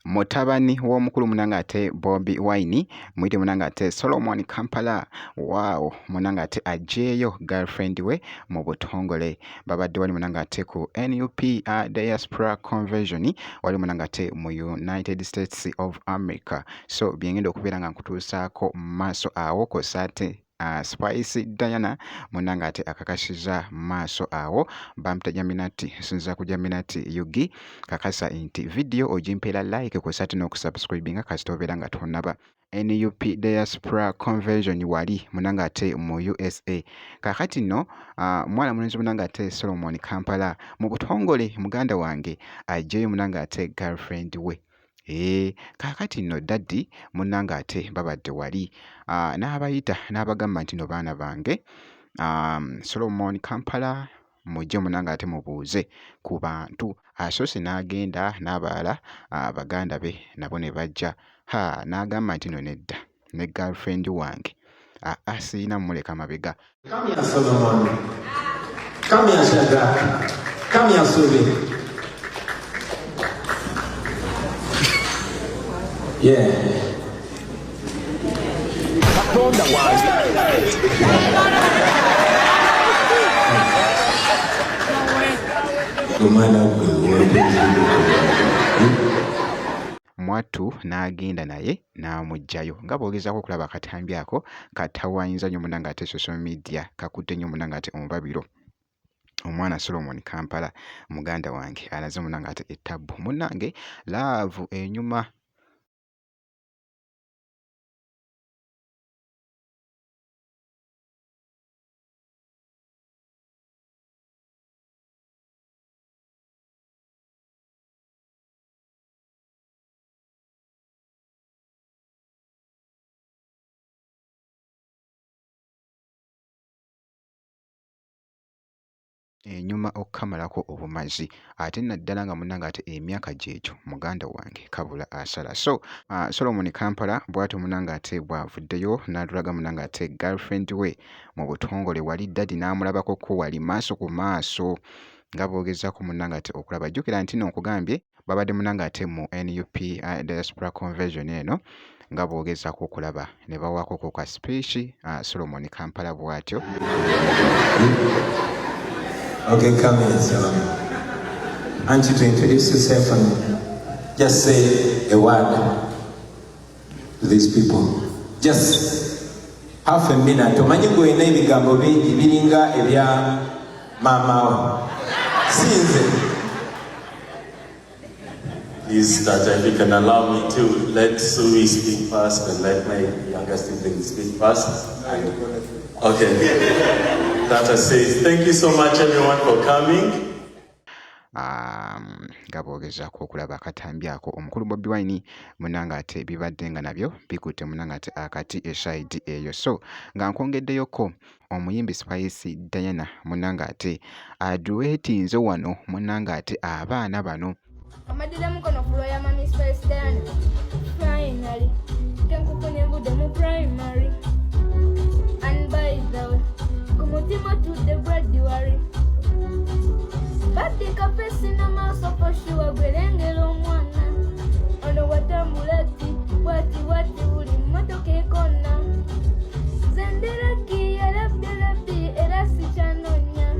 mutabani w'omukulu munanga ate Bobi Wine mwite munanga ate Solomon Kampala wow munanga ate ajeyo girlfriend we mu butongole babadde wali munanga ate ku NUP diaspora convention wali munanga ate mu United States of America so byengenda okubeera nga nkutuusaako maaso awo ko sate Spice Diana munanga ate akakasiza maaso awo bampita Jaminati sinza ku Jaminati Yugi kakasa inti video ojimpeera like ko sate n'okusubscribinga kasita obeera nga tonaba NUP diaspora convention wali munanga ate mu USA kakati no mwana mulenzi munanga ate Solomon Kampala mu butongole muganda wange ajeyo munanga ate girlfriend we kakati no daddy munanga ate babadde wali n'abayita n'abagamba nti no baana bange Solomon Kampala mujje munanga ate mubuuze ku bantu asoose n'agenda n'abalala baganda be nabo ne bajja n'agamba nti no nedda ne girlfriend wange siina muleka mabega. Come here, Solomon. Come here, Shadrach. Come here, Subi. Yeah. Mwatu n'agenda naye n'amugjayo nga bw'ogezaako okulaba akatambi ako katawanyizza nnyo munanga ate social media kakutte nnyo munanga ate omubabiro omwana Solomon Kampala muganda wange alaze munanga ate ettabbu munange laavu enyuma. Enyuma okukamalako obumazi ate naddala nga munanga ate emyaka gyekyo muganda wange kabula asala so Solomon Kampala bw'atyo munanga ate bw'avuddeyo n'atulaga munanga ate girlfriend we mu butongole wali daddy n'amulabako ko wali maaso ku maaso nga bw'ogezaako munanga ate okulaba jjukira nti no nkugambye babadde munanga ate mu NUP diaspora convention eno nga bw'ogezaako okulaba ne bawaako ko ka speech Solomon Kampala bw'atyo. Okay, come here, Solomon. I want you to introduce yourself and just say a word to these people. Just half a minute. Omanyi ng'olina ebigambo bingi biringa ebya maama sinze. Please, Tata, if you can allow me to let Sui speak first and let my younger sibling speak first. Okay. Tata says, thank you so much everyone for coming. Nga bw'ogezaako okulaba akatambi ako omukulu Bobi Wine munanga ate bibadde nga nabyo bikutte munanga ate akati eside eyo so nga nkwongeddeyoko omuyimbi Spice Diana munanga ate aduetinze wano munanga ate abaana bano amadira mukono fulo ya mami Spice Diana finally tenkufunye budde mu primary and by the way kumutima tudde Bradwari badde kafesi n'amaaso poshiwa gwerengera omwana ono watambula ati wati buli mmotoka ekonna zenderaki yarabbi era sikyanoonya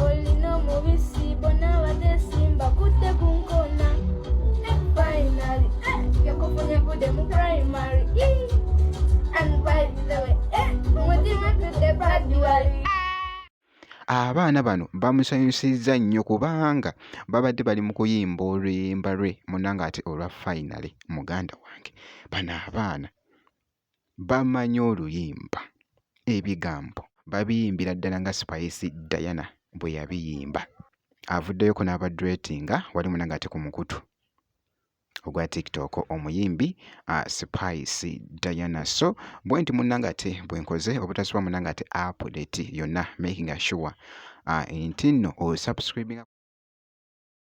olina omubisi bonna batesimba kutte ku nkona finally yakufunye budde mu primary and by the way kumutima tudde Bradwari. Abaana bano bamusanyusizza nnyo kubanga babadde bali mu kuyimba oluyimba lwe munanga ate olwa finally muganda wange bano abaana bamanyi oluyimba ebigambo babiyimbira ddala nga Spice Diana bwe yabiyimba avuddeyoko n'abadretinga wali munanga ate ku mukutu ogwa TikTok omuyimbi Spice Diana so bwenti munanga ate bwenkoze obutasuba munanga ate update yonna making sure nti no o subscribing